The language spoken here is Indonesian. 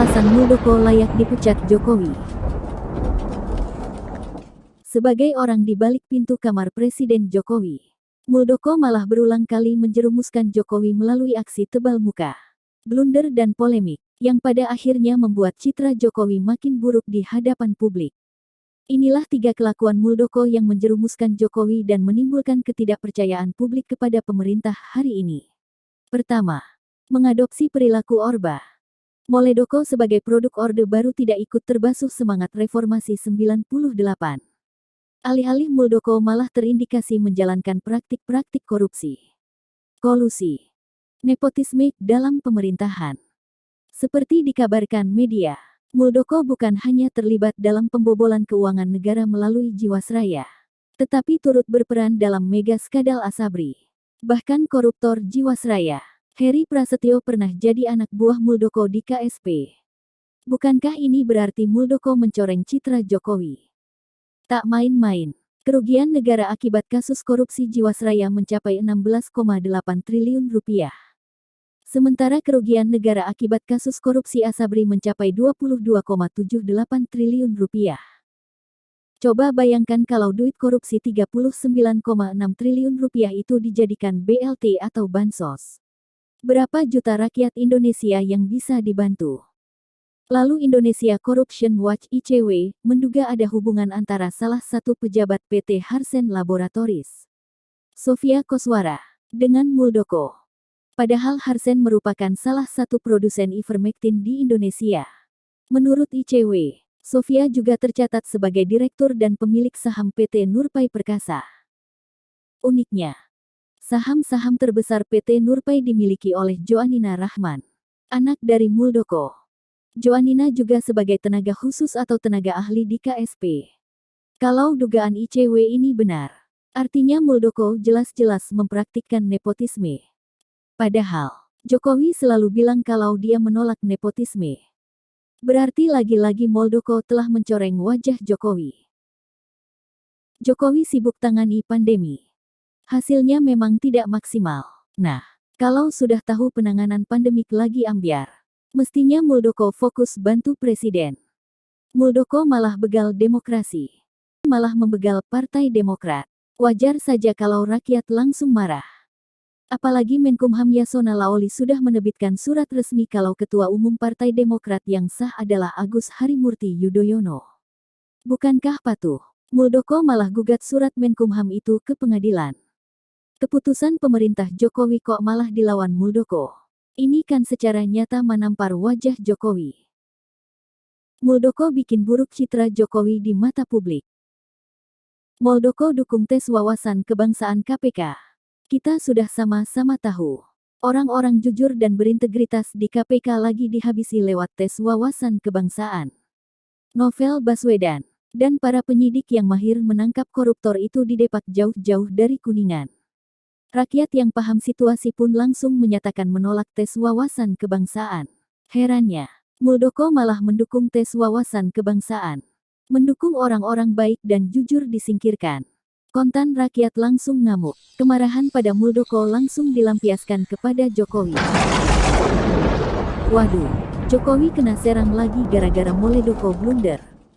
alasan Muldoko layak dipecat Jokowi. Sebagai orang di balik pintu kamar Presiden Jokowi, Muldoko malah berulang kali menjerumuskan Jokowi melalui aksi tebal muka, blunder dan polemik, yang pada akhirnya membuat citra Jokowi makin buruk di hadapan publik. Inilah 3 kelakuan Muldoko yang menjerumuskan Jokowi dan menimbulkan ketidakpercayaan publik kepada pemerintah hari ini. Pertama, mengadopsi perilaku Orba. Muldoko sebagai produk Orde Baru tidak ikut terbasuh semangat reformasi 98. Alih-alih Muldoko malah terindikasi menjalankan praktik-praktik korupsi, kolusi, nepotisme dalam pemerintahan. Seperti dikabarkan media, Muldoko bukan hanya terlibat dalam pembobolan keuangan negara melalui Jiwasraya, tetapi turut berperan dalam mega skandal Asabri. Bahkan koruptor Jiwasraya, Heri Prasetyo pernah jadi anak buah Muldoko di KSP. Bukankah ini berarti Muldoko mencoreng citra Jokowi? Tak main-main, kerugian negara akibat kasus korupsi Jiwasraya mencapai 16,8 triliun rupiah. Sementara kerugian negara akibat kasus korupsi Asabri mencapai 22,78 triliun rupiah. Coba bayangkan kalau duit korupsi 39,6 triliun rupiah itu dijadikan BLT atau bansos. Berapa juta rakyat Indonesia yang bisa dibantu? Lalu Indonesia Corruption Watch (ICW) menduga ada hubungan antara salah satu pejabat PT Harsen Laboratories, Sofia Koswara, dengan Muldoko. Padahal Harsen merupakan salah satu produsen ivermectin di Indonesia. Menurut ICW, Sofia juga tercatat sebagai direktur dan pemilik saham PT Nurpai Perkasa. Uniknya, saham-saham terbesar PT Nurpai dimiliki oleh Joanina Rahman, anak dari Muldoko. Joanina juga sebagai tenaga khusus atau tenaga ahli di KSP. Kalau dugaan ICW ini benar, artinya Muldoko jelas-jelas mempraktikkan nepotisme. Padahal, Jokowi selalu bilang kalau dia menolak nepotisme. Berarti lagi-lagi Muldoko telah mencoreng wajah Jokowi. Jokowi sibuk tangani pandemi. Hasilnya memang tidak maksimal. Nah, kalau sudah tahu penanganan pandemik lagi ambyar, mestinya Muldoko fokus bantu presiden. Muldoko malah begal demokrasi. Malah membegal Partai Demokrat. Wajar saja kalau rakyat langsung marah. Apalagi Menkumham Yasona Laoli sudah menerbitkan surat resmi kalau Ketua Umum Partai Demokrat yang sah adalah Agus Harimurti Yudhoyono. Bukankah patuh? Muldoko malah gugat surat Menkumham itu ke pengadilan. Keputusan pemerintah Jokowi kok malah dilawan Muldoko. Ini kan secara nyata menampar wajah Jokowi. Muldoko bikin buruk citra Jokowi di mata publik. Muldoko dukung tes wawasan kebangsaan KPK. Kita sudah sama-sama tahu. Orang-orang jujur dan berintegritas di KPK lagi dihabisi lewat tes wawasan kebangsaan. Novel Baswedan dan para penyidik yang mahir menangkap koruptor itu didepak jauh-jauh dari Kuningan. Rakyat yang paham situasi pun langsung menyatakan menolak tes wawasan kebangsaan. Herannya, Muldoko malah mendukung tes wawasan kebangsaan. Mendukung orang-orang baik dan jujur disingkirkan. Kontan rakyat langsung ngamuk. Kemarahan pada Muldoko langsung dilampiaskan kepada Jokowi. Waduh, Jokowi kena serang lagi gara-gara Muldoko blunder.